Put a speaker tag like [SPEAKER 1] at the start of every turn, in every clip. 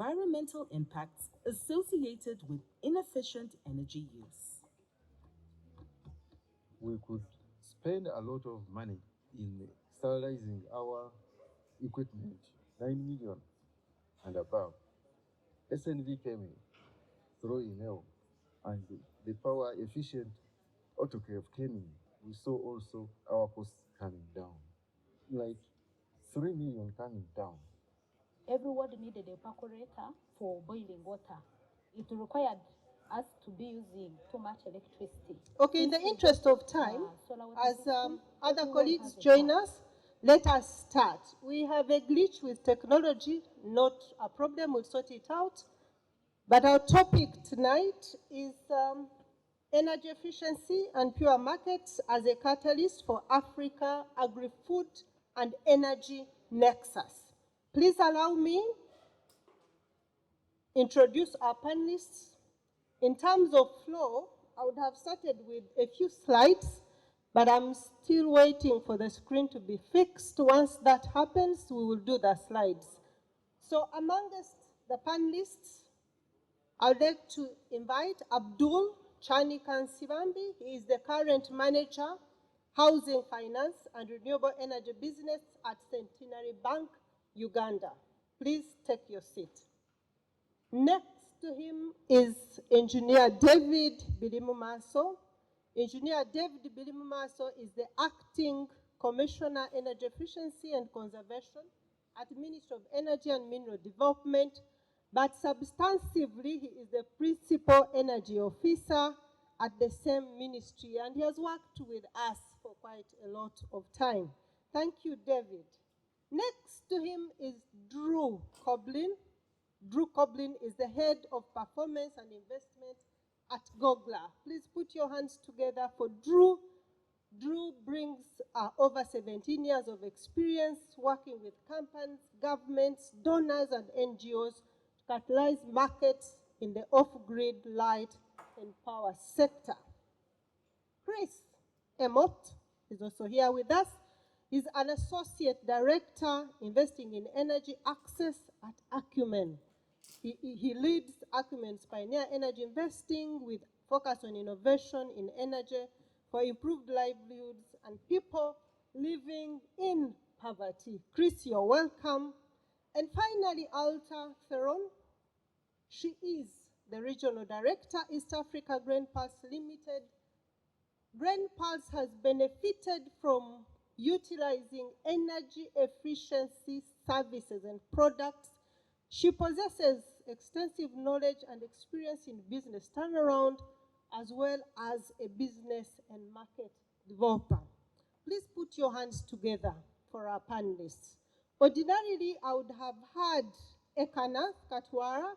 [SPEAKER 1] environmental impacts associated with inefficient energy use.
[SPEAKER 2] We could spend a lot of money in sterilizing our equipment, 9 million and above. SNV came in through email, and the power efficient autoclave came in. We saw also our costs coming down, like 3 million coming down.
[SPEAKER 3] Every ward needed a percolator for boiling water. It required us to be using too much electricity.
[SPEAKER 4] Okay, in the interest of time, as other colleagues join us, let us start. We have a glitch with technology, not a problem, we'll sort it out. But our topic tonight is energy efficiency and pure markets as a catalyst for Africa, Agri-Food and Energy Nexus. Please allow me introduce our panelists. In terms of flow, I would have started with a few slides, but I'm still waiting for the screen to be fixed. Once that happens, we will do the slides. So amongst the panelists, I would like to invite Abdul Kyanika. He is the current manager, Housing Finance and Renewable Energy Business at Centenary Bank, Uganda. Please take your seat. Next to him is Engineer David Bilimumaso. Engineer David Bilimumaso is the Acting Commissioner, Energy Efficiency and Conservation at the Ministry of Energy and Mineral Development, but substantively he is the Principal Energy Officer at the same ministry, and he has worked with us for quite a lot of time. Thank you, David. Next to him is Drew Corbyn. Drew Corbyn is the Head of Performance and Investment at GOGLA. Please put your hands together for Drew. Drew brings over 17 years of experience working with companies, governments, donors, and NGOs to catalyze markets in the off-grid light and power sector. Chris Emmott is also here with us. He's an Associate Director investing in energy access at Acumen. He leads Acumen's Pioneer Energy Investing with focus on innovation in energy for improved livelihoods and people living in poverty. Chris, you're welcome. And finally, Alta, Theron. She is the Regional Director, East Africa Grainpulse Limited. Grainpulse has benefited from utilizing energy efficiency services and products. She possesses extensive knowledge and experience in business turnaround, as well as a business and market developer. Please put your hands together for our panelists. Ordinarily, I would have had Ekanath Khatiwada,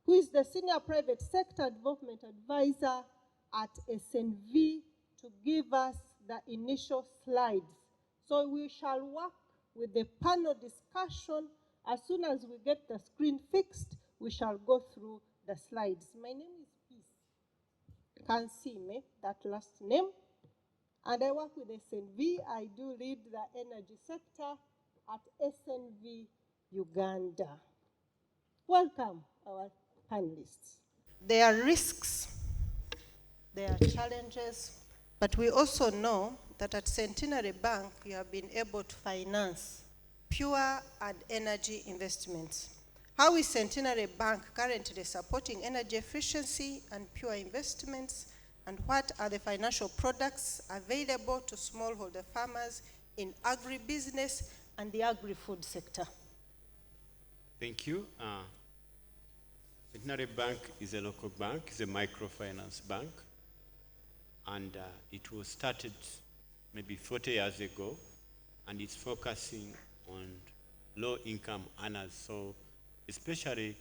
[SPEAKER 4] who is the Senior Private Sector Development Advisor at SNV, to give us the initial slides. So we shall work with the panel discussion. As soon as we get the screen fixed, we shall go through the slides. My name is Kansiime, that last name, and I work with SNV. I do lead the energy sector at SNV Uganda. Welcome, our panelists. There are risks, there are challenges, but we also know that at Centenary Bank, you have been able to finance pure and energy investments. How is Centenary Bank currently supporting energy efficiency and pure investments, and what are the financial products available to smallholder farmers in agribusiness and the agri-food sector?
[SPEAKER 5] Thank you. Centenary Bank is a local bank, it's a microfinance bank, and it was started maybe 40 years ago, and it's focusing on low-income earners, so especially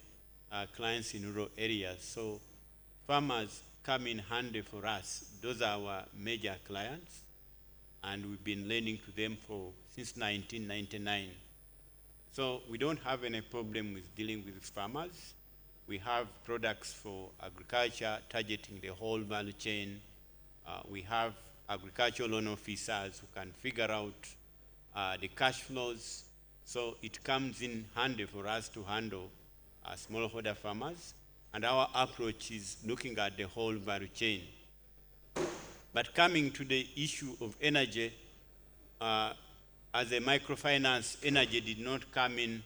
[SPEAKER 5] clients in rural areas. So farmers come in handy for us. Those are our major clients, and we've been lending to them since 1999. So we don't have any problem with dealing with farmers. We have products for agriculture targeting the whole value chain. We have agricultural loan officers who can figure out the cash flows. So it comes in handy for us to handle smallholder farmers, and our approach is looking at the whole value chain. But coming to the issue of energy, as a microfinance, energy did not come in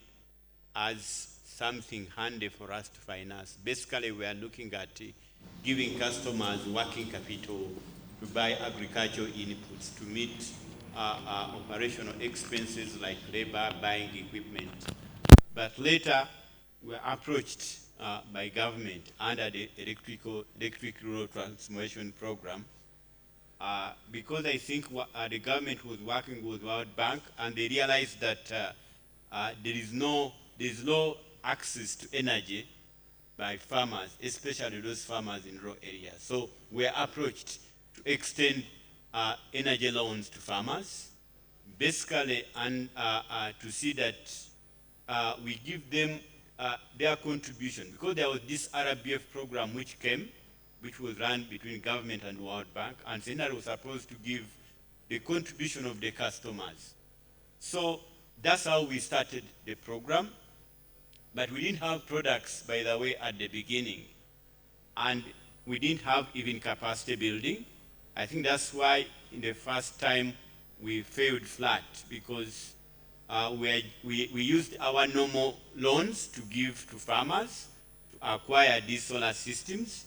[SPEAKER 5] as something handy for us to finance. Basically, we are looking at giving customers working capital to buy agricultural inputs to meet operational expenses like labor, buying equipment. But later, we were approached by government under the electric rural transformation program, because I think the government was working with World Bank, and they realized that there is no access to energy by farmers, especially those farmers in rural areas. So we are approached to extend energy loans to farmers, basically, and to see that we give them their contribution, because there was this RBF program which came, which was run between government and World Bank, and Centenary was supposed to give the contribution of the customers. So that's how we started the program. But we didn't have products, by the way, at the beginning. And we didn't have even capacity building. I think that's why in the first time we failed flat, because we used our normal loans to give to farmers to acquire these solar systems.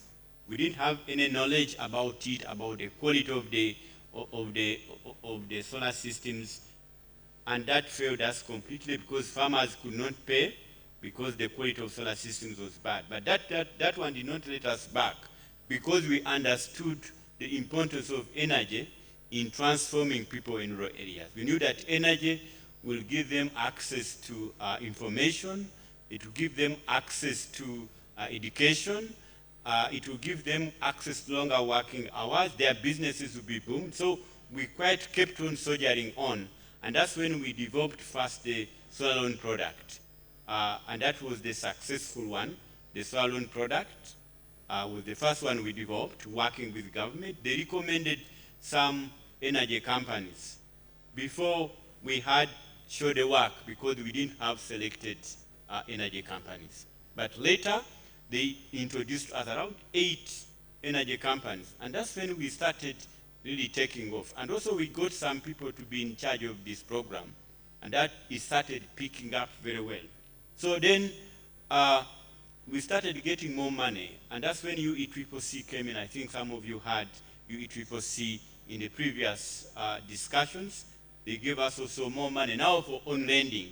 [SPEAKER 5] We didn't have any knowledge about it, about the quality of the solar systems, and that failed us completely because farmers could not pay because the quality of solar systems was bad. But that one did not let us back, because we understood the importance of energy in transforming people in rural areas. We knew that energy will give them access to information, it will give them access to education, it will give them access to longer working hours, their businesses will be boomed. So we quite kept on soldiering on, and that's when we developed first the solar loan product. And that was the successful one. The solar loan product was the first one we developed, working with government. They recommended some energy companies. Before we had show the work, because we didn't have selected energy companies. But later, they introduced us around 8 energy companies. And that's when we started really taking off. And also we got some people to be in charge of this program. And that it started picking up very well. So then we started getting more money. And that's when UECCC came in. I think some of you had UECCC in the previous discussions. They gave us also more money now for on lending.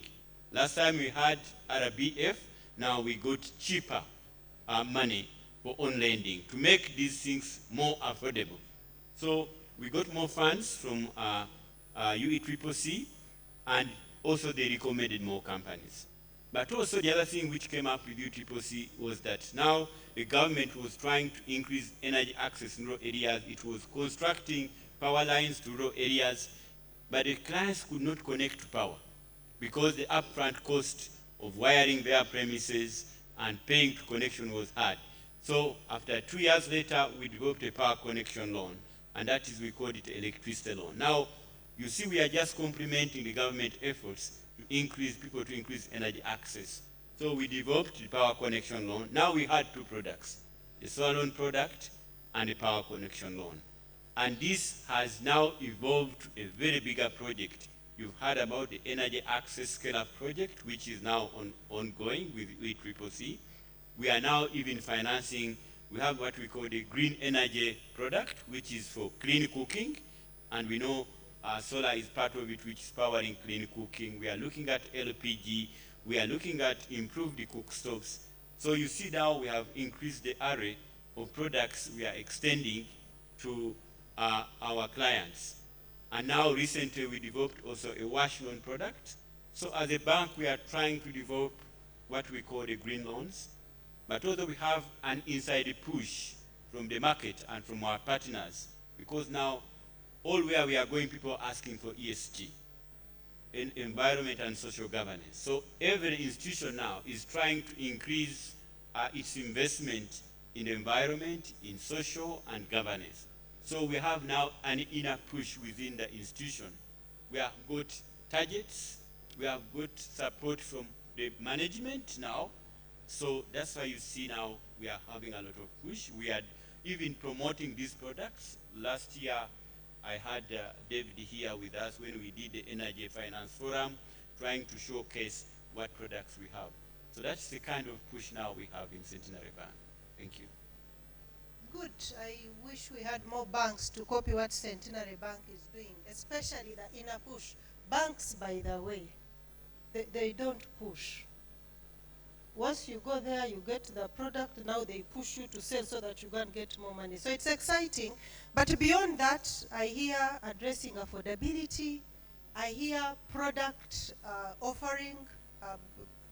[SPEAKER 5] Last time we had RBF, now we got cheaper money for on lending to make these things more affordable. So we got more funds from UECCC, and also they recommended more companies. But also the other thing which came up with UECCC was that now the government was trying to increase energy access in rural areas. It was constructing power lines to rural areas, but the clients could not connect to power because the upfront cost of wiring their premises and paying to connection was hard. So after 2 years later, we developed a power connection loan, and that is, we called it electricity loan. Now, you see, we are just complementing the government efforts to increase people to increase energy access. So we developed the power connection loan. Now we had 2 products, the solar loan product and the power connection loan. And this has now evolved to a very bigger project. You've heard about the energy access scale-up project, which is now ongoing with UECCC. We are now even financing, we have what we call the green energy product, which is for clean cooking. And we know solar is part of it, which is powering clean cooking. We are looking at LPG. We are looking at improved the cook stoves. So you see now we have increased the array of products we are extending to our clients. And now recently we developed also a wash loan product. So as a bank, we are trying to develop what we call the green loans. But also we have an inside push from the market and from our partners, because now all where we are going, people are asking for ESG, in environment and social governance. So every institution now is trying to increase its investment in the environment, in social and governance. So we have now an inner push within the institution. We have got targets, we have got support from the management now. So that's why you see now we are having a lot of push. We are even promoting these products. Last year, I had David here with us when we did the Energy Finance Forum, trying to showcase what products we have. So that's the kind of push now we have in Centenary Bank. Thank you.
[SPEAKER 6] Good. I wish we had more banks to copy what Centenary Bank is doing, especially the inner push. Banks, by the way, they don't push. Once you go there, you get the product, now they push you to sell so that you can get more money. So it's exciting. But beyond that, I hear addressing affordability, I hear product offering,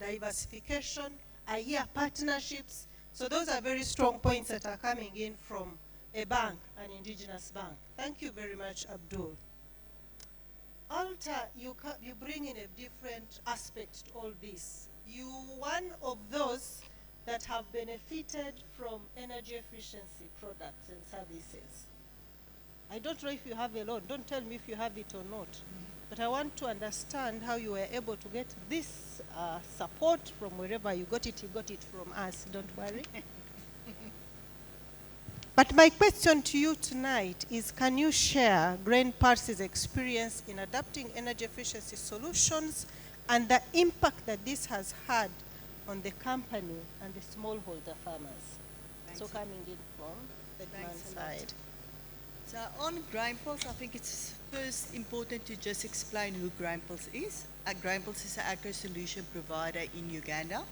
[SPEAKER 6] diversification, I hear partnerships. So those are very strong points that are coming in from a bank, an indigenous bank. Thank you very much, Abdul. Alta, you bring in a different aspect to all this. You one of those that have benefited from energy efficiency products and services. I don't know if you have a loan. Don't tell me if you have it or not. But I want to understand how you were able to get this support from wherever you got it. You got it from us, don't worry. But my question to you tonight is, can you share Grainpulse's experience in adapting energy efficiency solutions and the impact that this has had on the company and the smallholder farmers?
[SPEAKER 7] Thanks.
[SPEAKER 6] So coming in from the demand side.
[SPEAKER 7] So on Grainpulse, I think it's first important to just explain who Grainpulse is. Grainpulse is an agro-solution provider in Uganda.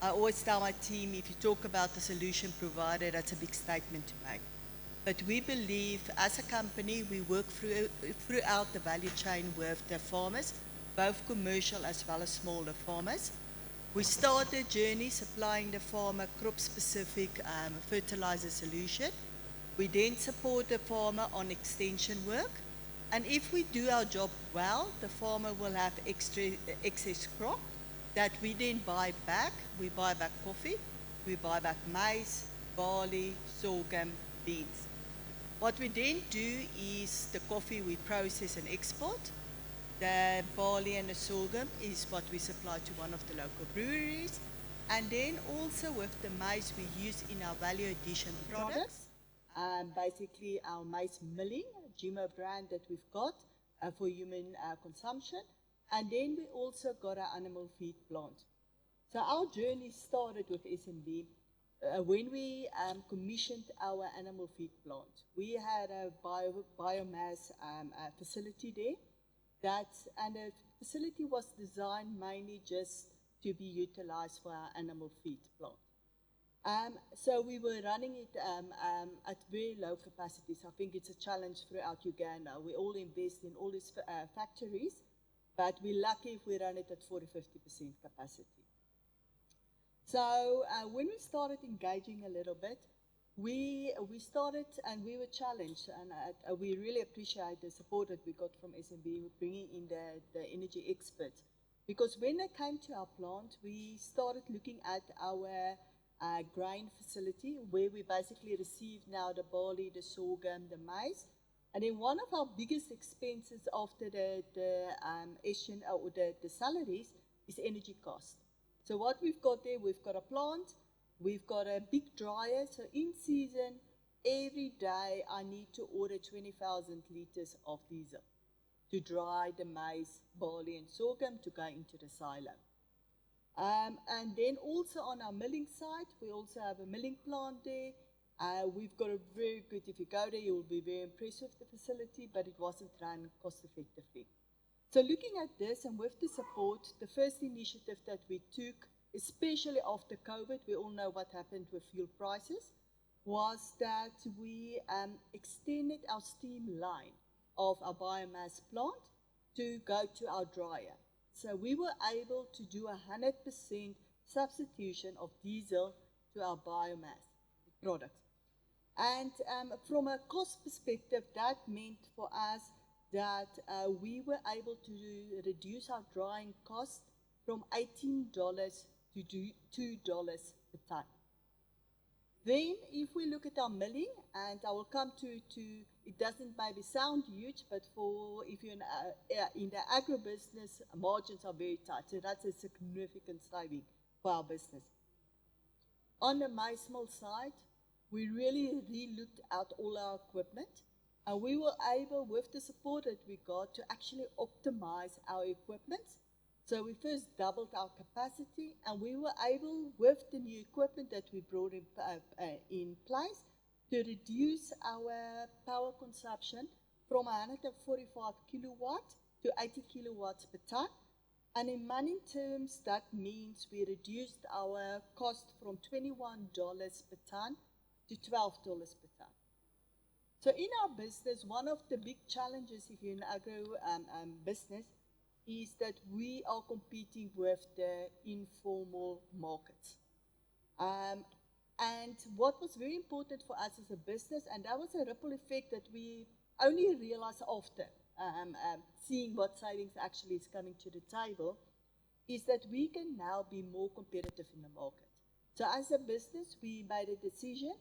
[SPEAKER 7] I always tell my team, if you talk about the solution provider, that's a big statement to make. But we believe, as a company, we work throughout the value chain with the farmers, both commercial as well as smaller farmers. We start the journey supplying the farmer crop-specific fertilizer solution. We then support the farmer on extension work. And if we do our job well, the farmer will have excess crop that we then buy back. We buy back coffee, we buy back maize, barley, sorghum, beans. What we then do is the coffee we process and export. The barley and the sorghum is what we supply to one of the local breweries. And then also with the maize we use in our value addition products.
[SPEAKER 8] Basically our maize milling, GMO brand that we've got for human consumption. And then we also got our animal feed plant. So our journey started with SNV when we commissioned our animal feed plant. We had a biomass facility there. And the facility was designed mainly just to be utilized for our animal feed plant. So we were running it at very low capacities. I think it's a challenge throughout Uganda. We all invest in all these factories, but we're lucky if we run it at 40–50% capacity. So when we started engaging a little bit, we started and we were challenged, and we really appreciate the support that we got from SNV bringing in the energy experts. Because when they came to our plant, we started looking at our grain facility, where we basically receive now the barley, the sorghum, the maize. And then one of our biggest expenses after the salaries is energy cost. So what we've got there, we've got a plant, we've got a big dryer. So in season, every day I need to order 20,000 liters of diesel to dry the maize, barley and sorghum to go into the silo. And then also on our milling side, we also have a milling plant there. We've got a very good, if you go there, you'll be very impressed with the facility, but it wasn't run cost effectively. So looking at this and with the support, the first initiative that we took, especially after COVID, we all know what happened with fuel prices, was that we extended our steam line of our biomass plant to go to our dryer. So we were able to do 100% substitution of diesel to our biomass products. And from a cost perspective, that meant for us that we were able to reduce our drying cost from $18 to $2 per ton. Then if we look at our milling, and I will come to it doesn't maybe sound huge, but if you're in the agribusiness, margins are very tight. So that's a significant saving for our business. On the maize mill side, we really re-looked at all our equipment, and we were able, with the support that we got, to actually optimize our equipment. So we first doubled our capacity, and we were able, with the new equipment that we brought in place, to reduce our power consumption from 145 kilowatt to 80 kilowatts per ton. And in money terms, that means we reduced our cost from $21 per ton to $12 per ton. So in our business, one of the big challenges, if you're in agro business, is that we are competing with the informal markets. And what was very important for us as a business, and that was a ripple effect that we only realized after seeing what savings actually is coming to the table, is that we can now be more competitive in the market. So as a business, we made a decision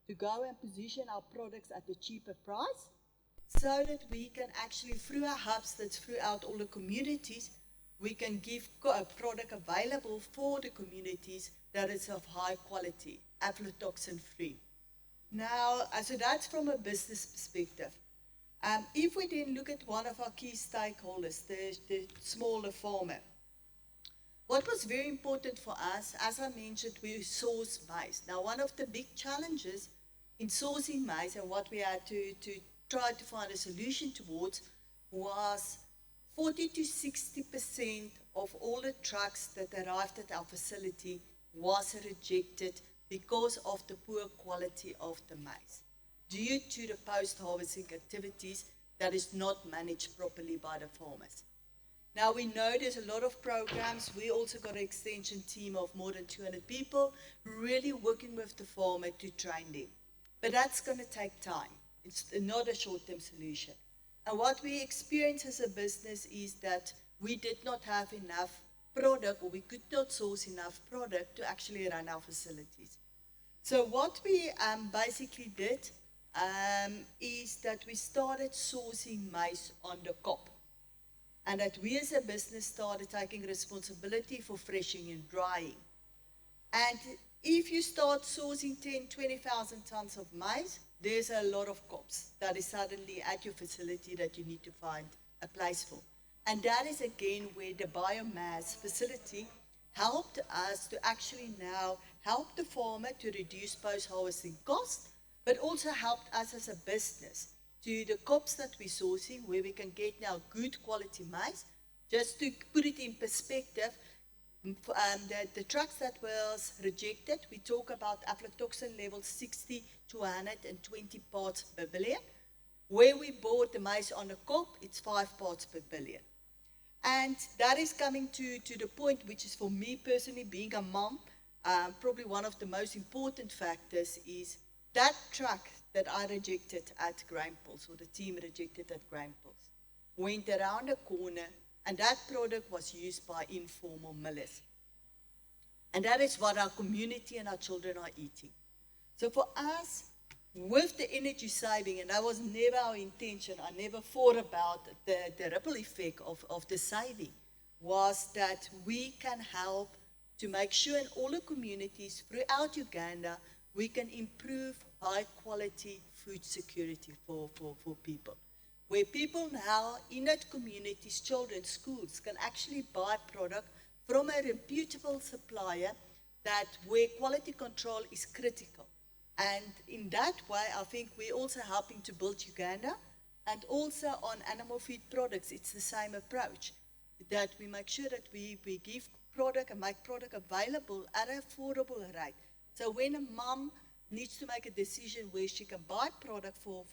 [SPEAKER 8] to go and position our products at a cheaper price, so that we can actually, through our hubs that's throughout all the communities, we can give a product available for the communities that is of high quality, aflatoxin free. Now, so that's from a business perspective. If we then look at one of our key stakeholders, the smaller farmer, what was very important for us, as I mentioned, we source maize. Now, one of the big challenges in sourcing maize, and what we had to try to find a solution towards, was 40 to 60% of all the trucks that arrived at our facility was rejected because of the poor quality of the maize, due to the post-harvesting activities that is not managed properly by the farmers. Now, we know there's a lot of programs. We also got an extension team of more than 200 people really working with the farmer to train them. But that's going to take time. It's not a short-term solution. And what we experience as a business is that we did not have enough product, or we could not source enough product to actually run our facilities. So what we basically did is that we started sourcing maize on the COP, and that we as a business started taking responsibility for threshing and drying. And if you start sourcing 10, 20,000 tons of maize, there's a lot of COPs that is suddenly at your facility that you need to find a place for. And that is again where the biomass facility helped us to actually now help the farmer to reduce post-harvesting costs, but also helped us as a business to the COPs that we're sourcing, where we can get now good quality maize. Just to put it in perspective, the trucks that was rejected, we talk about aflatoxin levels 60 to 120 parts per billion. Where we bought the maize on the COP, it's 5 parts per billion. And that is coming to the point, which is for me personally, being a mom, probably one of the most important factors is that truck that I rejected at Grainpulse, or the team rejected at Grainpulse, went around the corner, and that product was used by informal millers. And that is what our community and our children are eating. So for us, with the energy saving, and that was never our intention, I never thought about the ripple effect of the saving, was that we can help to make sure in all the communities throughout Uganda, we can improve high quality food security for people. Where people now in that communities, children, schools, can actually buy product from a reputable supplier that where quality control is critical. And in that way, I think we're also helping to build Uganda, and also on animal feed products, it's the same approach, that we make sure that we give product and make product available at an affordable rate. So when a mom needs to make a decision where she can buy product for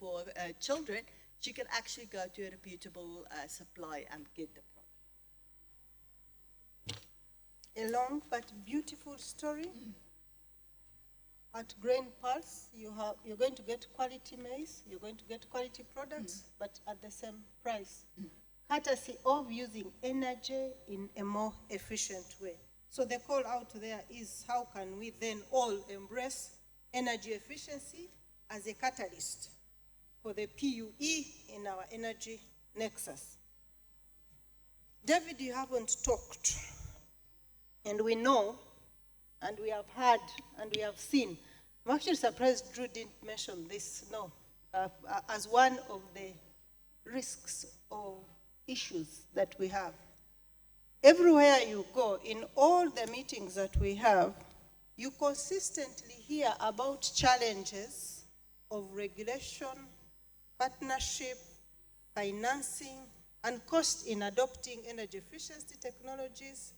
[SPEAKER 8] children, she can actually go to a reputable supplier and get the product.
[SPEAKER 6] A long but beautiful story. At Grainpulse, you're going to get quality maize, you're going to get quality products, but at the same price, courtesy of using energy in a more efficient way. So the call out there is, how can we then all embrace energy efficiency as a catalyst for the PUE in our energy nexus? David, you haven't talked, and we know and we have heard and we have seen. I'm actually surprised Drew didn't mention this, no, as one of the risks or issues that we have. Everywhere you go, in all the meetings that we have, you consistently hear about challenges of regulation, partnership, financing, and cost in adopting energy efficiency technologies.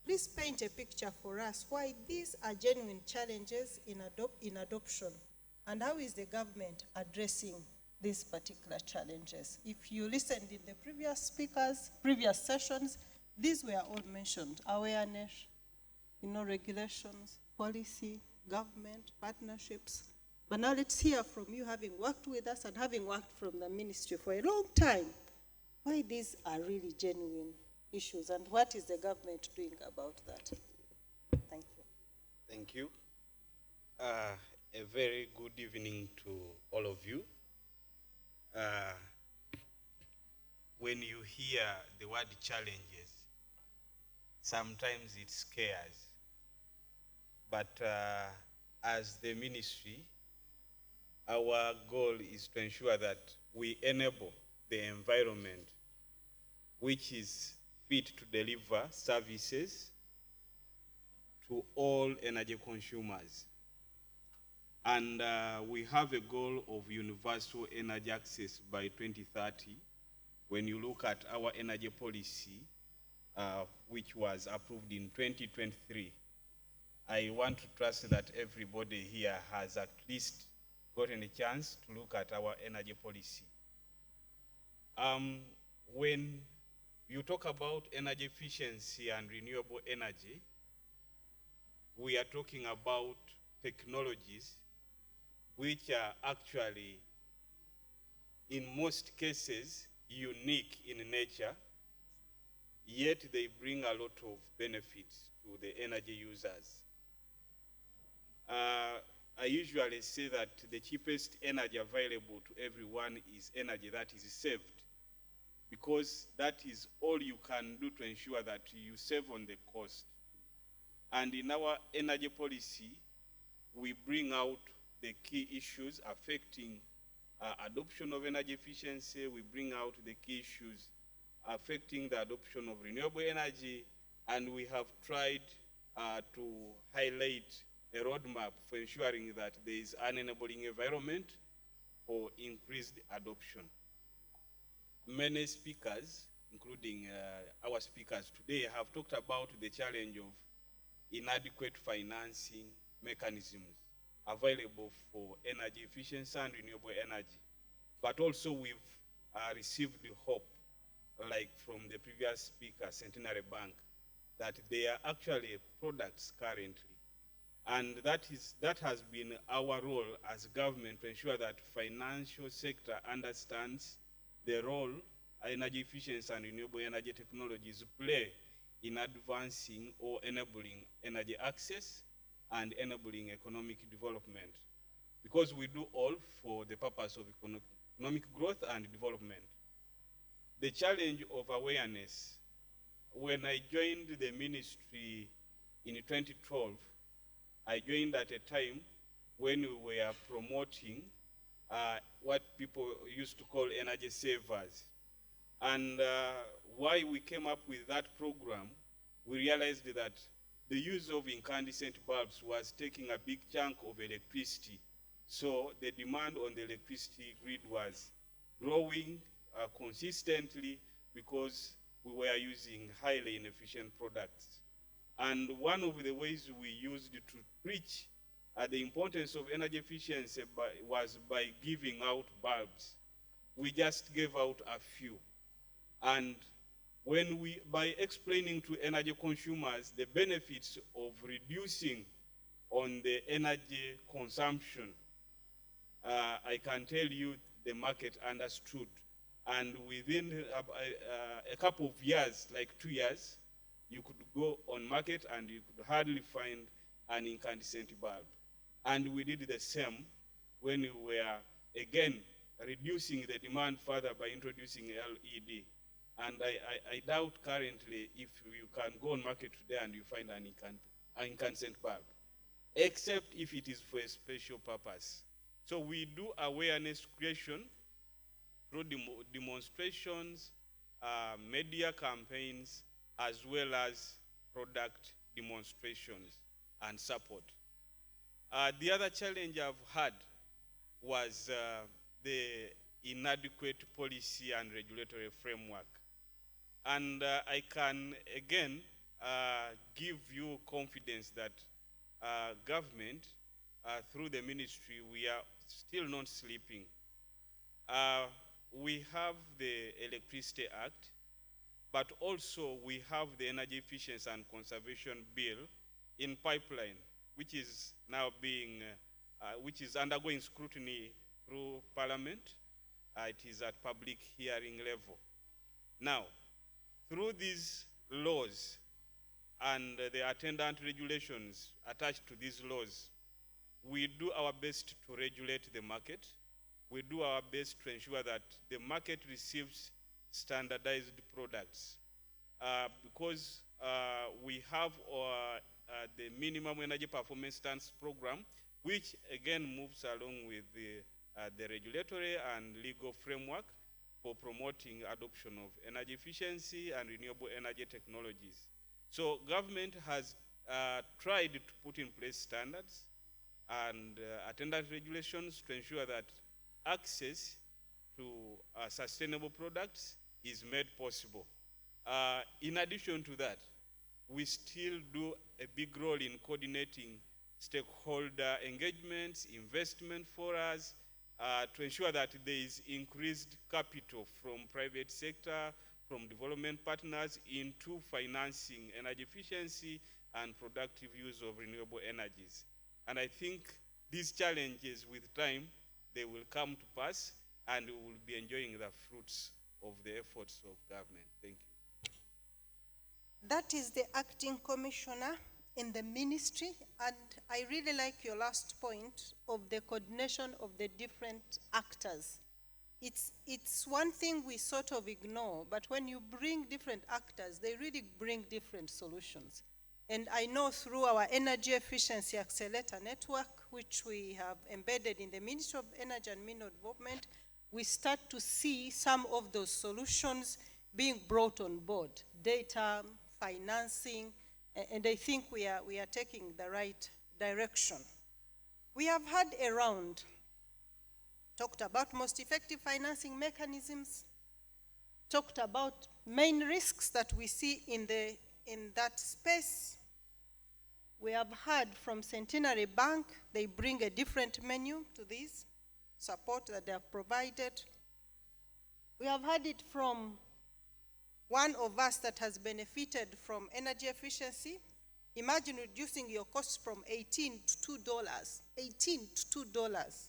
[SPEAKER 6] Please paint a picture for us why these are genuine challenges in adoption, and how is the government addressing these particular challenges. If you listened in the previous sessions, these were all mentioned: awareness, regulations, policy, government, partnerships. But now let's hear from you, having worked with us and having worked from the ministry for a long time, why these are really genuine issues and what is the government doing about that. Thank you.
[SPEAKER 5] Thank you. A very good evening to all of you. When you hear the word challenges, sometimes it scares. But as the ministry, our goal is to ensure that we enable the environment which is fit to deliver services to all energy consumers. And we have a goal of universal energy access by 2030. When you look at our energy policy, which was approved in 2023, I want to trust that everybody here has at least gotten a chance to look at our energy policy. When you talk about energy efficiency and renewable energy, we are talking about technologies which are actually, in most cases, unique in nature, yet they bring a lot of benefits to the energy users. I usually say that the cheapest energy available to everyone is energy that is saved, because that is all you can do to ensure that you save on the cost. And in our energy policy, we bring out the key issues affecting adoption of energy efficiency. We bring out the key issues affecting the adoption of renewable energy, and we have tried to highlight a roadmap for ensuring that there is an enabling environment for increased adoption. Many speakers, including our speakers today, have talked about the challenge of inadequate financing mechanisms available for energy efficiency and renewable energy. But also we've received hope, like from the previous speaker, Centenary Bank, that there are actually products currently. And that has been our role as government to ensure that financial sector understands the role energy efficiency and renewable energy technologies play in advancing or enabling energy access and enabling economic development, because we do all for the purpose of economic growth and development. The challenge of awareness. When I joined the ministry in 2012, I joined at a time when we were promoting what people used to call energy savers. And why we came up with that program, we realized that the use of incandescent bulbs was taking a big chunk of electricity. So the demand on the electricity grid was growing consistently because we were using highly inefficient products. And one of the ways we used to preach the importance of energy efficiency was by giving out bulbs. We just gave out a few. And by explaining to energy consumers the benefits of reducing on the energy consumption, I can tell you the market understood. And within a couple of years, like 2 years, you could go on market and you could hardly find an incandescent bulb. And we did the same when we were, again, reducing the demand further by introducing LED. And I doubt currently if you can go on market today and you find an incandescent bulb, except if it is for a special purpose. So we do awareness creation through demonstrations, media campaigns, as well as product demonstrations and support. The other challenge I've had was the inadequate policy and regulatory framework. And I can, again, give you confidence that government, through the ministry, we are still not sleeping. We have the Electricity Act, but also we have the Energy Efficiency and Conservation Bill in pipeline, which is now being, which is undergoing scrutiny through Parliament. It is at public hearing level. Now, through these laws and the attendant regulations attached to these laws, we do our best to regulate the market. We do our best to ensure that the market receives standardized products. Because we have the minimum energy performance standards program, which again moves along with the regulatory and legal framework for promoting adoption of energy efficiency and renewable energy technologies. So government has tried to put in place standards and attendant regulations to ensure that access to sustainable products is made possible. In addition to that, we still do a big role in coordinating stakeholder engagements, investment for us, to ensure that there is increased capital from private sector, from development partners into financing energy efficiency and productive use of renewable energies. And I think these challenges with time, they will come to pass and we will be enjoying the fruits of the efforts of government. Thank you.
[SPEAKER 6] That is the acting commissioner in the ministry, and I really like your last point of the coordination of the different actors. It's one thing we sort of ignore, but when you bring different actors, they really bring different solutions. And I know through our Energy Efficiency Accelerator Network, which we have embedded in the Ministry of Energy and Mineral Development, we start to see some of those solutions being brought on board. Data, financing, and I think we are taking the right direction. We have had a round, talked about most effective financing mechanisms, talked about main risks that we see in that space. We have heard from Centenary Bank, they bring a different menu to this support that they have provided. We have heard it from one of us that has benefited from energy efficiency. Imagine reducing your costs from $18 to $2, $18 to $2,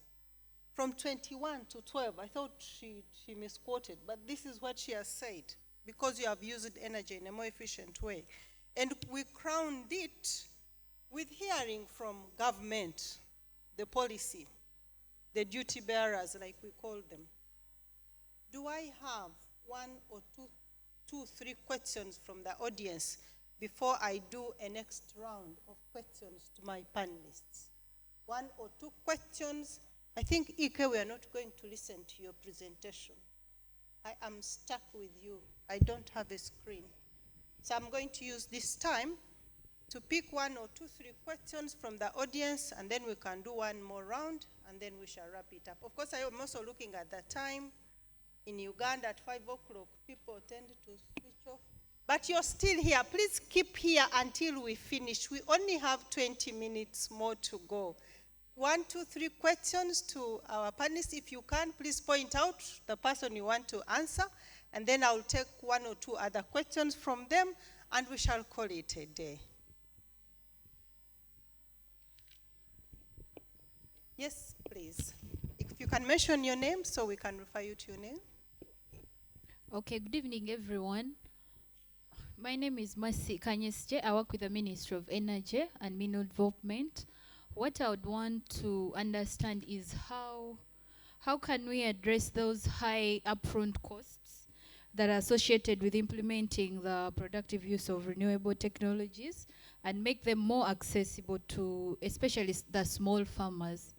[SPEAKER 6] from 21 to 12. I thought she misquoted, but this is what she has said, because you have used energy in a more efficient way. And we crowned it with hearing from government, the policy, the duty bearers, like we call them. Do I have one or two, three questions from the audience before I do a next round of questions to my panelists? One or two questions. I think, Ike, we are not going to listen to your presentation. I am stuck with you. I don't have a screen. So I'm going to use this time to pick one or two, three questions from the audience, and then we can do one more round, and then we shall wrap it up. Of course, I am also looking at the time. In Uganda at 5 o'clock, people tend to switch off. But you're still here. Please keep here until we finish. We only have 20 minutes more to go. 1, 2, 3 questions to our panelists. If you can, please point out the person you want to answer, and then I'll take 1 or 2 other questions from them, and we shall call it a day. Yes, please. If you can mention your name so we can refer you to your name.
[SPEAKER 9] Okay, good evening, everyone. My name is Mercy Kanyesje. I work with the Ministry of Energy and Mineral Development. What I would want to understand is how can we address those high upfront costs that are associated with implementing the productive use of renewable technologies and make them more accessible to especially the small farmers?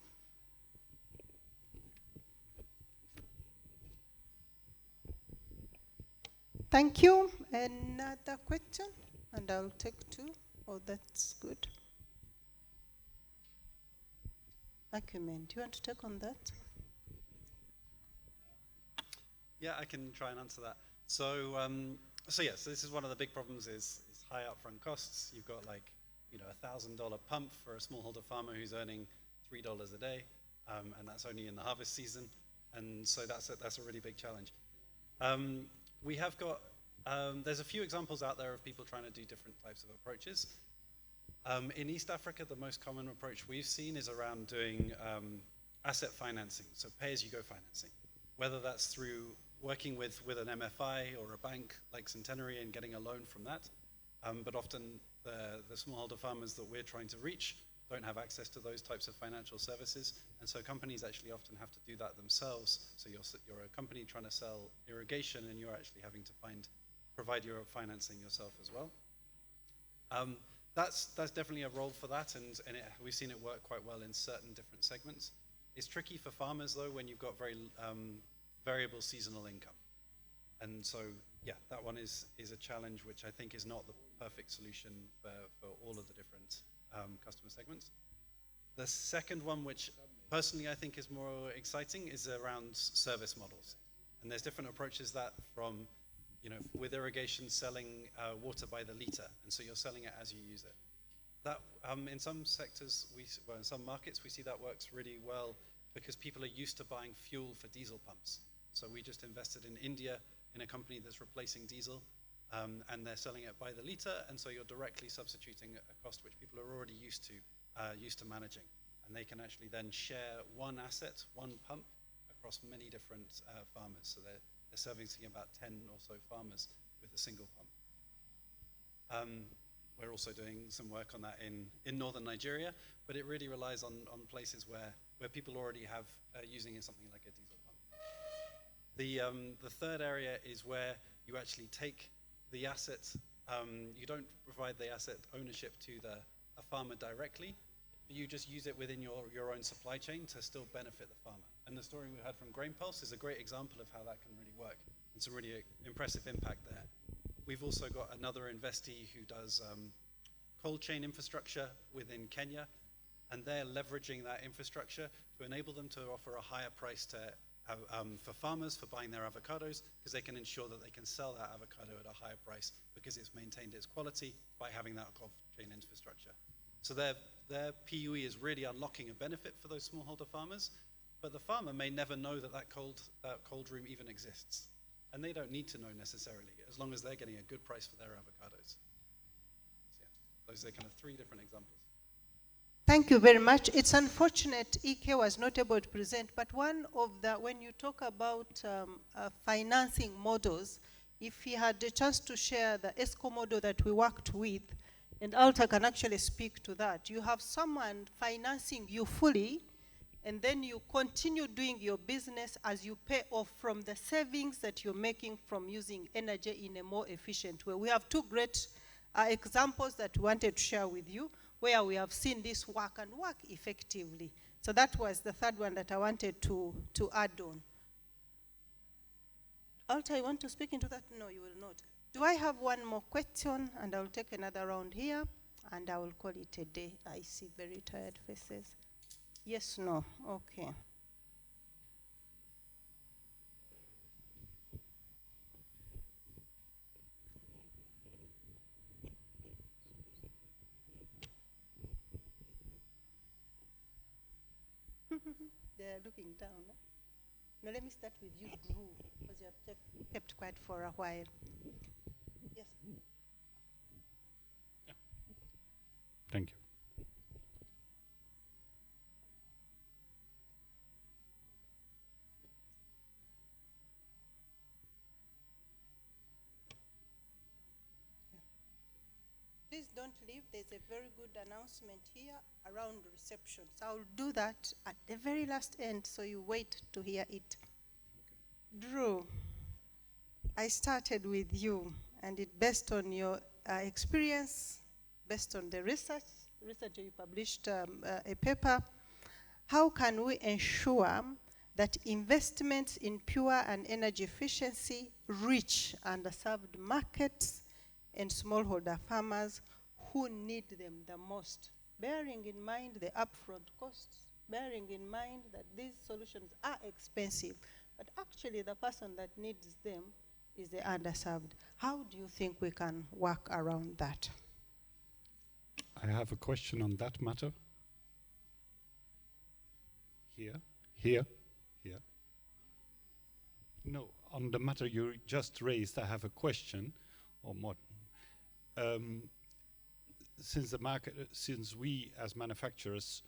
[SPEAKER 6] Thank you. Another question? And I'll take two. Oh, that's good. Acumen, do you want to take on that?
[SPEAKER 10] Yeah, I can try and answer that. So, so this is one of the big problems is high upfront costs. You've got like, $1,000 pump for a smallholder farmer who's earning $3 a day, and that's only in the harvest season. And so that's a really big challenge. We have got, there's a few examples out there of people trying to do different types of approaches. In East Africa, the most common approach we've seen is around doing asset financing, so pay-as-you-go financing, whether that's through working with an MFI or a bank like Centenary and getting a loan from that. But often the smallholder farmers that we're trying to reach don't have access to those types of financial services, and so companies actually often have to do that themselves. So you're a company trying to sell irrigation, and you're actually having to provide your financing yourself as well. That's definitely a role for that, and we've seen it work quite well in certain different segments. It's tricky for farmers though when you've got very variable seasonal income, and so yeah, that one is a challenge which I think is not the perfect solution for all of the different customer segments. The second one, which personally I think is more exciting, is around service models, and there's different approaches that from with irrigation, selling water by the liter, and so you're selling it as you use it. That in some sectors, in some markets, we see that works really well because people are used to buying fuel for diesel pumps. So we just invested in India in a company that's replacing diesel, and they're selling it by the liter, and so you're directly substituting a cost which people are already used to managing, and they can actually then share one asset, one pump across many different farmers. So they're servicing about 10 or so farmers with a single pump. We're also doing some work on that in northern Nigeria, but it really relies on places where people already have using something like a diesel pump. The third area is where you actually take the asset, you don't provide the asset ownership to a farmer directly, but you just use it within your own supply chain to still benefit the farmer. And the story we had from Grainpulse is a great example of how that can really work. It's a really impressive impact there. We've also got another investee who does cold chain infrastructure within Kenya, and they're leveraging that infrastructure to enable them to offer a higher price for farmers for buying their avocados, because they can ensure that they can sell that avocado at a higher price because it's maintained its quality by having that cold chain infrastructure. So their PUE is really unlocking a benefit for those smallholder farmers, but the farmer may never know that cold room even exists. And they don't need to know necessarily, as long as they're getting a good price for their avocados. So yeah, those are kind of three different examples.
[SPEAKER 6] Thank you very much. It's unfortunate EK was not able to present, but one of when you talk about financing models, if he had the chance to share the ESCO model that we worked with, and Alta can actually speak to that. You have someone financing you fully, and then you continue doing your business as you pay off from the savings that you're making from using energy in a more efficient way. We have two great examples that we wanted to share with you, where we have seen this work and work effectively. So that was the third one that I wanted to add on. Alta, you want to speak into that? No, you will not. Do I have one more question? And I'll take another round here, and I will call it a day. I see very tired faces. Yes, no, okay. They're looking down. Now let me start with you, Drew, because you have kept quiet for a while. Yes.
[SPEAKER 11] Yeah. Thank you.
[SPEAKER 6] Please don't leave. There's a very good announcement here around reception. So I'll do that at the very last end, so you wait to hear it. Okay. Drew, I started with you, and it based on your experience based on the research. Recently, you published a paper. How can we ensure that investments in pure and energy efficiency reach underserved markets and smallholder farmers who need them the most, bearing in mind the upfront costs, bearing in mind that these solutions are expensive, but actually the person that needs them is the underserved. How do you think we can work around that?
[SPEAKER 11] I have a question on that matter. Here. No, on the matter you just raised, I have a question or more. Since we as manufacturers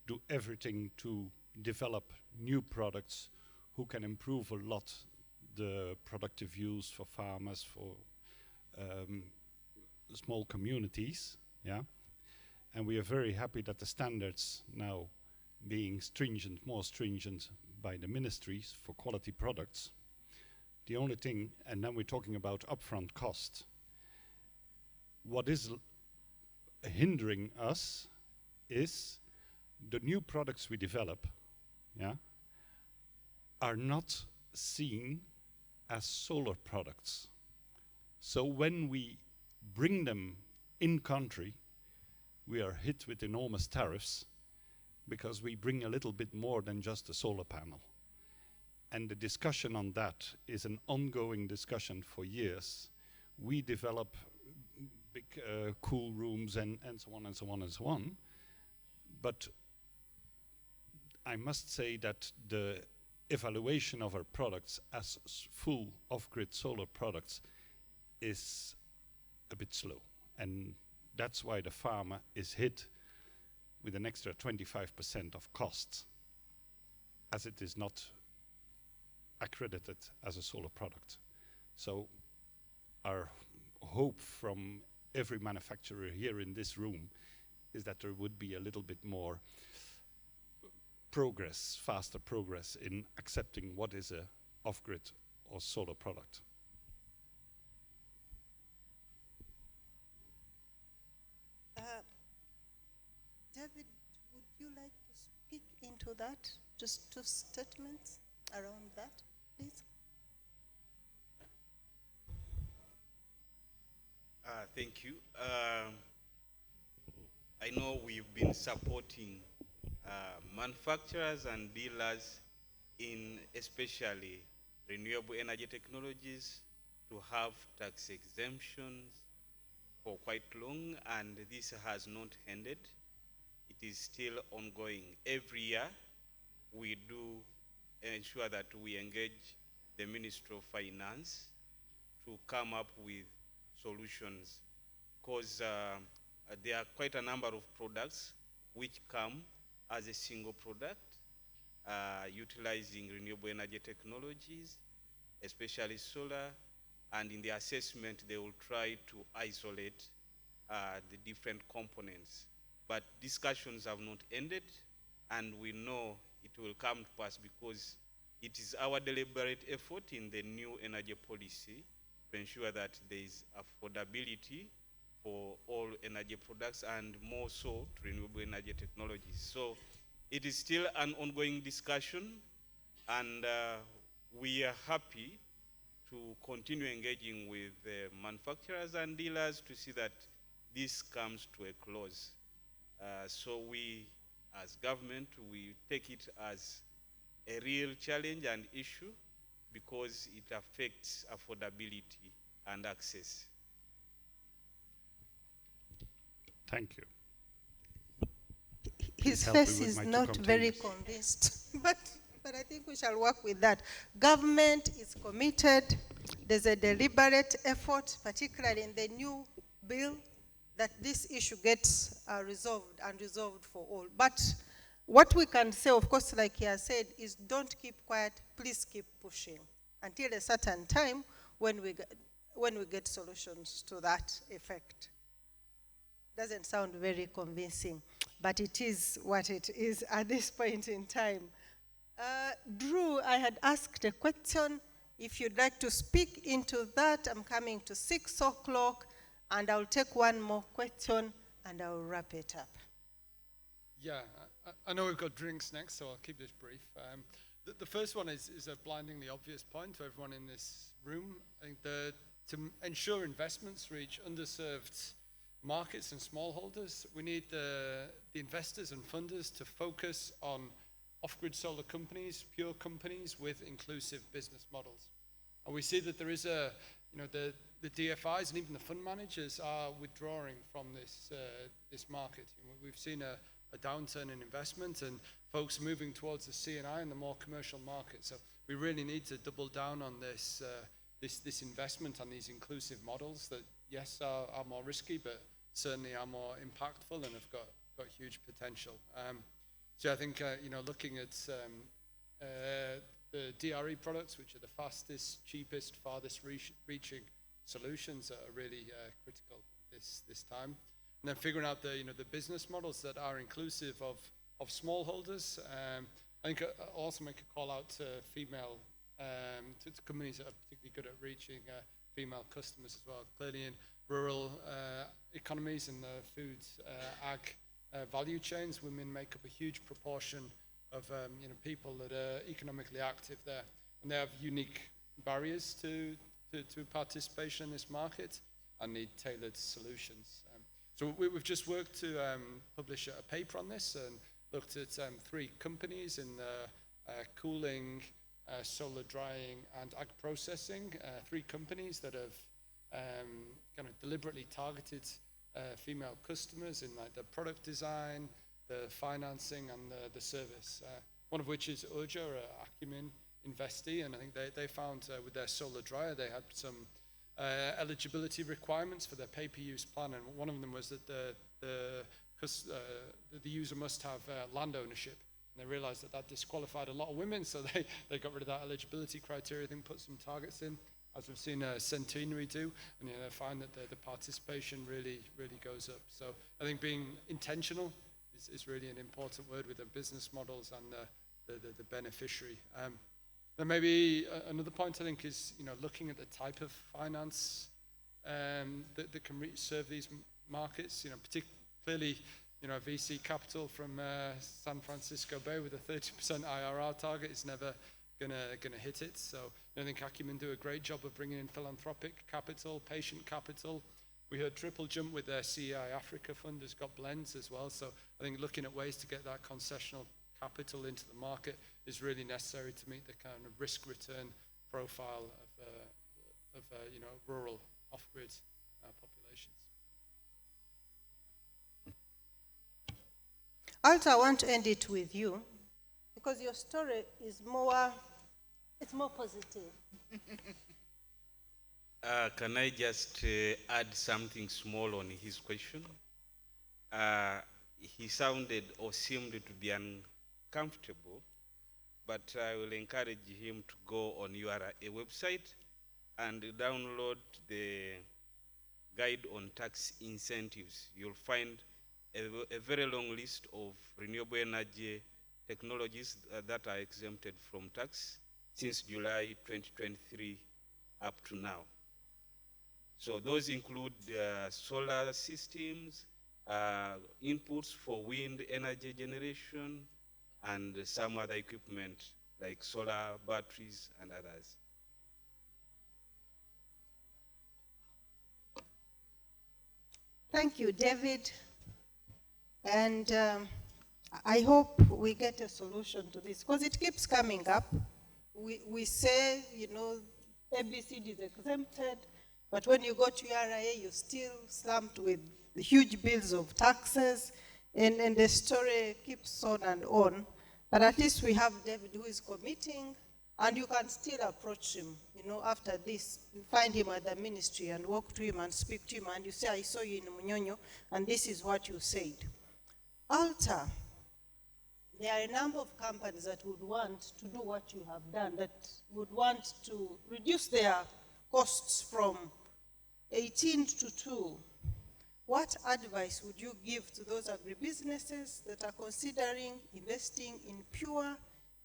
[SPEAKER 11] do everything to develop new products who can improve a lot the productive use for farmers, for small communities, yeah. And we are very happy that the standards now being stringent, more stringent by the ministries for quality products. The only thing, and then we're talking about upfront cost. What is hindering us is the new products we develop, yeah, are not seen as solar products. So when we bring them in country, we are hit with enormous tariffs because we bring a little bit more than just a solar panel. And the discussion on that is an ongoing discussion for years. We develop big cool rooms and so on and so on and so on. But I must say that the evaluation of our products as full off-grid solar products is a bit slow. And that's why the farmer is hit with an extra 25% of costs, as it is not accredited as a solar product. So our hope from every manufacturer here in this room is that there would be a little bit more progress, faster progress in accepting what is a off-grid or solar product.
[SPEAKER 6] David, would you like to speak into that? Just 2 statements around that, please.
[SPEAKER 5] Thank you. I know we've been supporting manufacturers and dealers in especially renewable energy technologies to have tax exemptions for quite long, and this has not ended. It is still ongoing. Every year we do ensure that we engage the Ministry of Finance to come up with solutions, because there are quite a number of products which come as a single product, utilizing renewable energy technologies, especially solar, and in the assessment they will try to isolate the different components. But discussions have not ended, and we know it will come to pass because it is our deliberate effort in the new energy policy to ensure that there is affordability for all energy products and more so to renewable energy technologies. So it is still an ongoing discussion, and we are happy to continue engaging with manufacturers and dealers to see that this comes to a close. So we, as government, we take it as a real challenge and issue because it affects affordability and access.
[SPEAKER 11] Thank you.
[SPEAKER 6] His face is not very convinced, but I think we shall work with that. Government is committed. There's a deliberate effort, particularly in the new bill, that this issue gets resolved and resolved for all. But what we can say, of course, like he has said, is don't keep quiet, please keep pushing until a certain time when we get solutions to that effect. Doesn't sound very convincing, but it is what it is at this point in time. Drew, I had asked a question. If you'd like to speak into that, I'm coming to 6 o'clock, and I'll take one more question and I'll wrap it up.
[SPEAKER 12] Yeah, I know we've got drinks next, so I'll keep this brief. The first one is a blindingly obvious point to everyone in this room. I think to ensure investments reach underserved markets and smallholders, we need the investors and funders to focus on off-grid solar companies, pure companies with inclusive business models. And we see that there is the DFIs and even the fund managers are withdrawing from this market. We've seen a downturn in investment and folks moving towards the C&I and the more commercial market. So we really need to double down on this investment on these inclusive models that, yes, are more risky, but certainly are more impactful and have got huge potential. So I think, looking at the DRE products, which are the fastest, cheapest, farthest reaching solutions, are really critical this time. And then figuring out the business models that are inclusive of smallholders. I think I'll also make a call out to female, to companies that are particularly good at reaching female customers as well. Clearly in rural economies and the food ag value chains, women make up a huge proportion of people that are economically active there, and they have unique barriers to participation in this market and need tailored solutions. So we've just worked to publish a paper on this and looked at 3 companies in cooling, solar drying, and ag processing. 3 companies that have kind of deliberately targeted female customers in like the product design, the financing, and the service. One of which is Urja, Acumen investee, and I think they found with their solar dryer they had some eligibility requirements for their pay-per-use plan, and one of them was that the user must have land ownership. And they realized that disqualified a lot of women, so they got rid of that eligibility criteria, then put some targets in, as we've seen Centenary do, and they find that the participation really goes up. So I think being intentional is really an important word with the business models and the beneficiary. Then maybe another point I think is looking at the type of finance that can serve these markets. Particularly VC capital from San Francisco Bay with a 30% IRR target is never gonna hit it. So I think Acumen do a great job of bringing in philanthropic capital, patient capital. We heard Triple Jump with their CEI Africa fund has got blends as well. So I think looking at ways to get that concessional capital into the market is really necessary to meet the kind of risk-return profile of rural off-grid populations.
[SPEAKER 6] Alta, I want to end it with you because your story is more positive.
[SPEAKER 13] Can I just add something small on his question? He sounded or seemed to be uncomfortable, but I will encourage him to go on your website and download the guide on tax incentives. You'll find a very long list of renewable energy technologies that are exempted from tax since July 2023 up to now. So those include solar systems, inputs for wind energy generation, and some other equipment like solar batteries and others.
[SPEAKER 6] Thank you, David. And I hope we get a solution to this because it keeps coming up. We say, ABCD is exempted, but when you go to URA, you're still slumped with huge bills of taxes, and the story keeps on and on. But at least we have David who is committing, and you can still approach him, after this. You find him at the ministry and walk to him and speak to him, and you say, I saw you in Munyonyo, and this is what you said. Alta, there are a number of companies that would want to do what you have done, that would want to reduce their costs from 18 to 2. What advice would you give to those agribusinesses that are considering investing in pure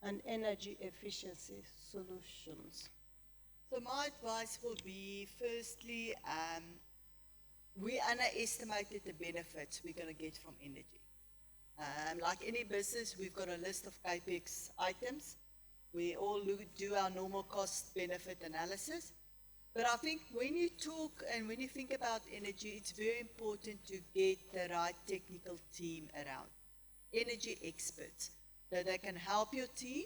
[SPEAKER 6] and energy efficiency solutions?
[SPEAKER 7] So my advice will be, firstly, we underestimated the benefits we're going to get from energy. Like any business, we've got a list of CAPEX items. We all do our normal cost-benefit analysis. But I think when you talk and when you think about energy, it's very important to get the right technical team around. Energy experts, that they can help your team.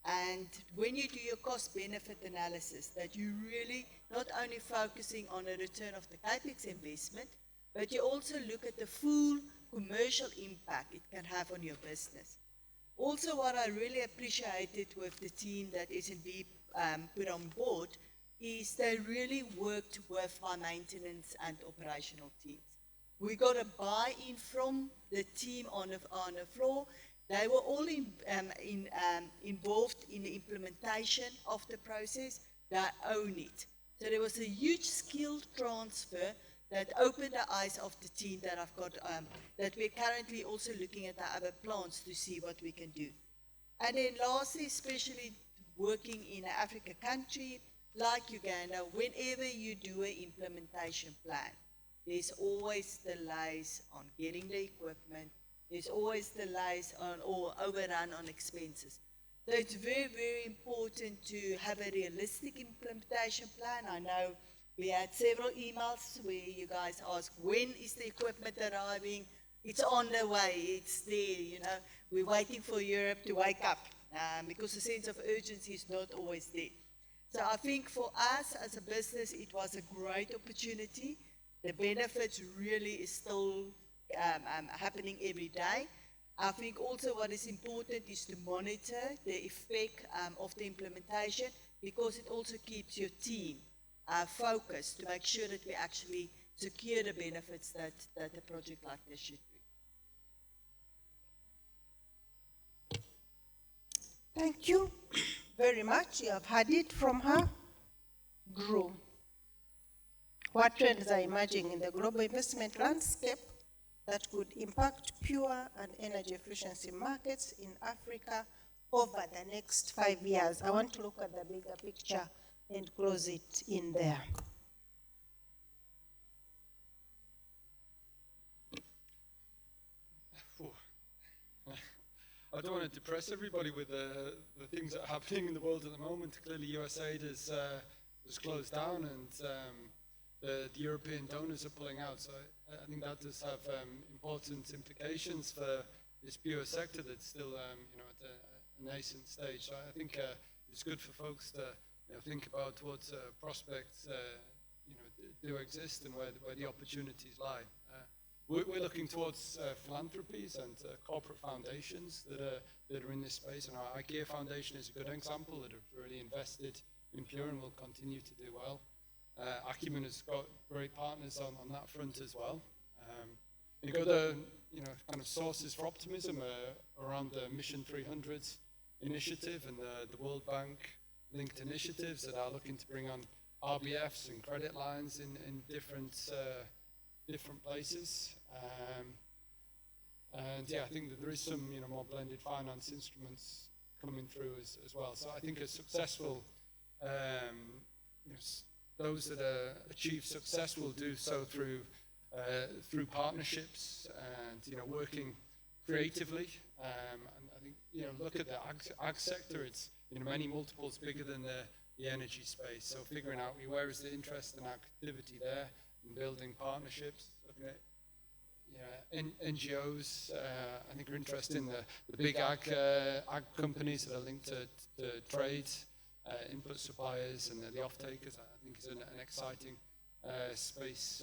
[SPEAKER 7] And when you do your cost-benefit analysis, that you really not only focusing on the return of the CAPEX investment, but you also look at the full commercial impact it can have on your business. Also, what I really appreciated with the team that SNV put on board is they really worked with my maintenance and operational teams. We got a buy-in from the team on the floor. They were all involved in the implementation of the process. They own it. So there was a huge skill transfer that opened the eyes of the team that I've got, that we're currently also looking at the other plants to see what we can do. And then lastly, especially working in an African country like Uganda, whenever you do an implementation plan, there's always delays on getting the equipment, there's always delays on or overrun on expenses. So it's very, very important to have a realistic implementation plan. I know we had several emails where you guys ask, when is the equipment arriving? It's on the way, it's there, you know. We're waiting for Europe to wake up because the sense of urgency is not always there. So I think for us as a business, it was a great opportunity. The benefits really is still happening every day. I think also what is important is to monitor the effect of the implementation, because it also keeps your team focused to make sure that we actually secure the benefits that a project like this should bring.
[SPEAKER 6] Thank you very much. You have heard it from her. Grow. What trends are emerging in the global investment landscape that could impact pure and energy efficiency markets in Africa over the next 5 years? I want to look at the bigger picture and close it in there.
[SPEAKER 12] I don't want to depress everybody with the things that are happening in the world at the moment. Clearly, USAID has closed down, and the European donors are pulling out. So I think that does have important implications for this pure sector that's still at a nascent stage. So I think it's good for folks to think about what prospects do exist and where the opportunities lie. We're looking towards philanthropies and corporate foundations that are in this space, and our IKEA Foundation is a good example that have really invested in Pure and will continue to do well. Acumen has got great partners on that front as well. You've got the kind of sources for optimism around the Mission 300 initiative and the World Bank linked initiatives that are looking to bring on RBFs and credit lines in different places. And yeah, I think that there is some more blended finance instruments coming through as well. So I think a successful, those that achieve success will do so through partnerships and working creatively. And I think look at the ag sector. It's many multiples bigger than the energy space. So figuring out where is the interest and activity there, and building partnerships. Looking at NGOs, I think are interested in the big ag companies that are linked to trade, input suppliers, and the off-takers. I think is an exciting space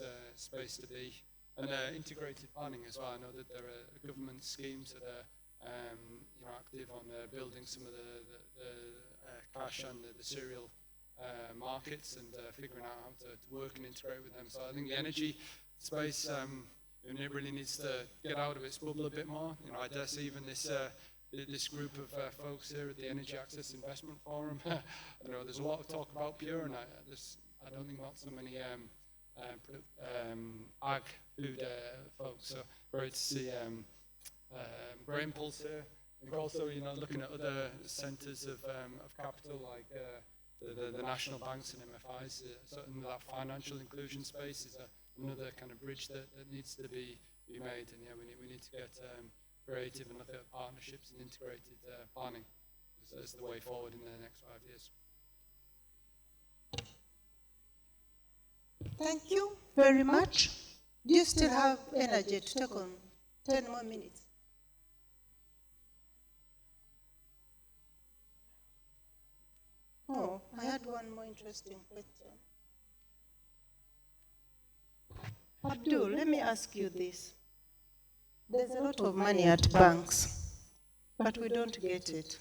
[SPEAKER 12] to be. And integrated planning as well. I know that there are government schemes that are active on building some of the cash and the cereal markets and figuring out how to work and integrate with them. So I think the energy space it really needs to get out of its bubble a bit more. I dare say even this group of folks here at the Energy Access Investment Forum, there's a lot of talk about Pure, and I don't think not so many ag-food folks. So great to see Grainpulse here. We're also looking at other centres of capital like the national banks and MFIs. Certainly that financial inclusion space is another kind of bridge that needs to be made. And yeah, we need to get creative and look at partnerships and integrated planning as the way forward in the next 5 years.
[SPEAKER 6] Thank you very much. Do you still have energy to take on 10 more minutes? Oh, I had one more interesting question. Abdul, let me ask you this. There's a lot of money at banks, but we don't get it.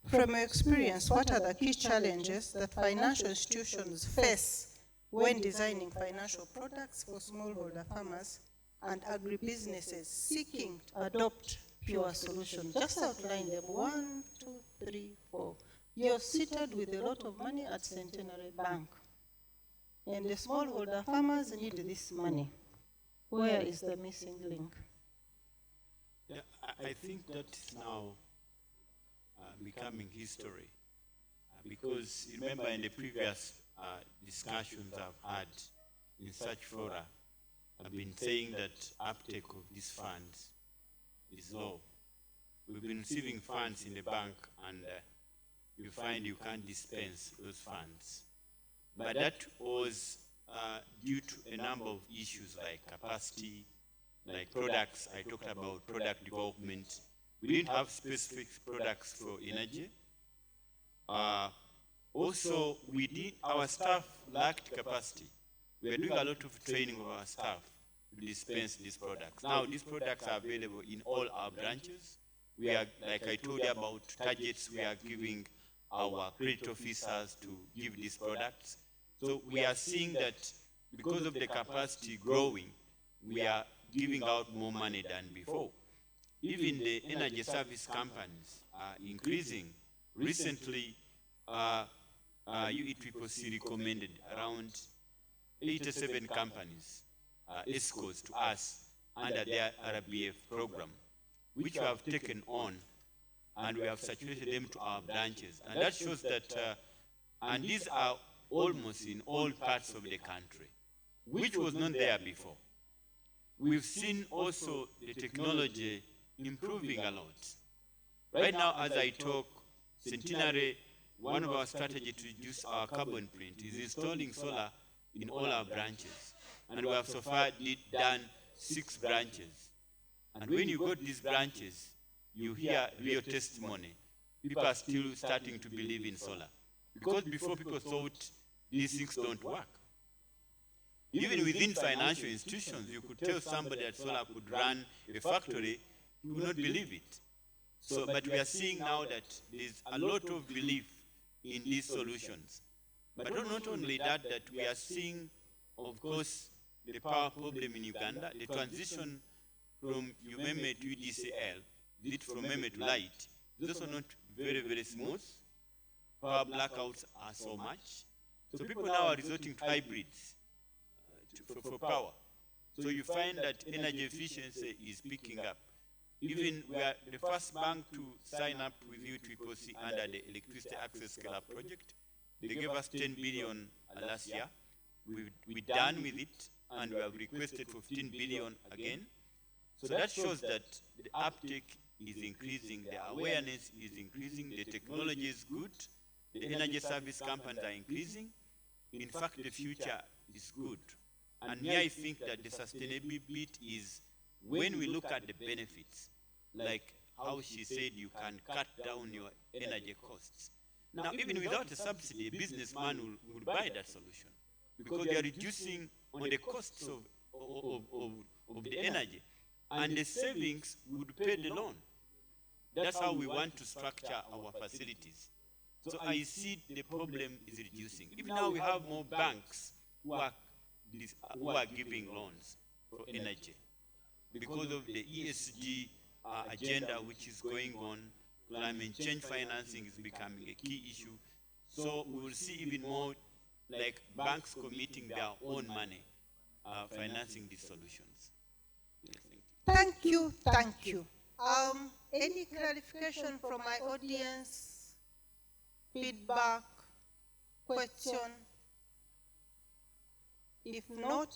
[SPEAKER 6] From your experience, what are the key challenges that financial institutions face when designing financial products for smallholder farmers and agribusinesses seeking to adopt pure solutions? Just outline them. 1, 2, 3, 4. You're seated with a lot of money at Centenary Bank, and the smallholder farmers need this money. Where is the missing link?
[SPEAKER 5] Yeah, I think that's now becoming history. Because remember in the previous discussions I've had in such fora, I've been saying that uptake of these funds is low. We've been receiving funds in the bank and you find you can't dispense those funds. But that was due to a number of issues like capacity, like products. I talked about product development. We didn't have specific products for energy. Also, our staff lacked capacity. We are doing a lot of training of our staff to dispense these products. Now, these products are available in all our branches. We are, like I told you about targets, we are giving our credit officers to give these products. So we are seeing that because of the capacity growing, we are giving out more money than before. Even the energy service companies are increasing. Recently, UECCC recommended around 87 companies, ESCOs to us under their RBF program, which we have taken on and we have saturated them to our branches. And that shows that, and these are almost in all parts of the country, which was not there before. We've seen also the technology improving a lot. Right now, as I talk, Centenary, one of our strategies to reduce our carbon print is installing solar in all our branches. And we have so far done 6 branches. And when you go to these branches, you hear real testimony. People are still starting to believe in solar. Because before people thought these things don't work. Even within financial institutions, you could tell somebody that solar could run a factory, you would not believe it. So, but we are seeing now that there's a lot of belief in these solutions. But not only that, that we are seeing, of course, the power problem in Uganda, the transition from UMEME to UDCL, from MEME to light, is also not very, very smooth. Power blackouts are so much. So people now are resorting to hybrids for power. So you find that energy efficiency is picking up. Even we are the first bank to sign up with UECCC under the Electricity Access Scale-Up project. They gave us 10 billion last year. We're done with it, and we have requested 15 billion again. So that shows that the uptake is increasing, the awareness is increasing, the technology is good, the energy service companies are increasing. In fact, the future is good. And here I think that the sustainability bit is when we look at the benefits, like how she said you can cut down your energy costs. Now, even without a subsidy, a businessman will buy that solution because they are reducing on the costs of the energy. And the savings would pay the loan. That's how we want to structure our facilities. So I see the problem is reducing. Even now we have more banks who are giving loans for energy. Because of the ESG agenda which is going on, climate change financing is becoming a key issue. So we will see even more like banks committing their own money financing these solutions. Yes,
[SPEAKER 6] thank you. Thank you. Any clarification from my audience? Feedback? Question? If not,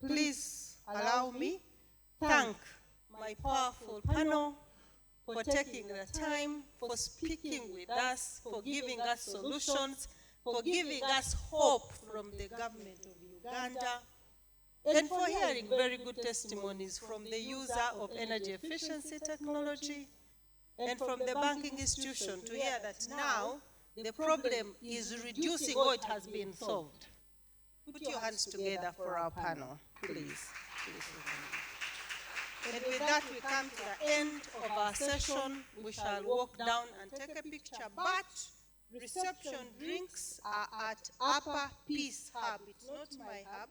[SPEAKER 6] please allow me thank my powerful panel for taking the time, for speaking with us, for giving us solutions, for giving us hope from the government of Uganda, and for hearing very good testimonies from the user of energy efficiency technology and from the banking institution to hear that now the problem is reducing or it has been solved. Put your hands together for our panel, please. And with that, we come to the end of our session. We shall walk down and take a picture, but reception drinks are at Upper Peace Hub. It's not my hub.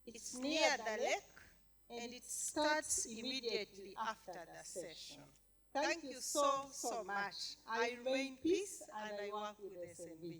[SPEAKER 6] It's near the lake, and it starts immediately after the session. Thank you so much. I remain peace, and I work with SNV.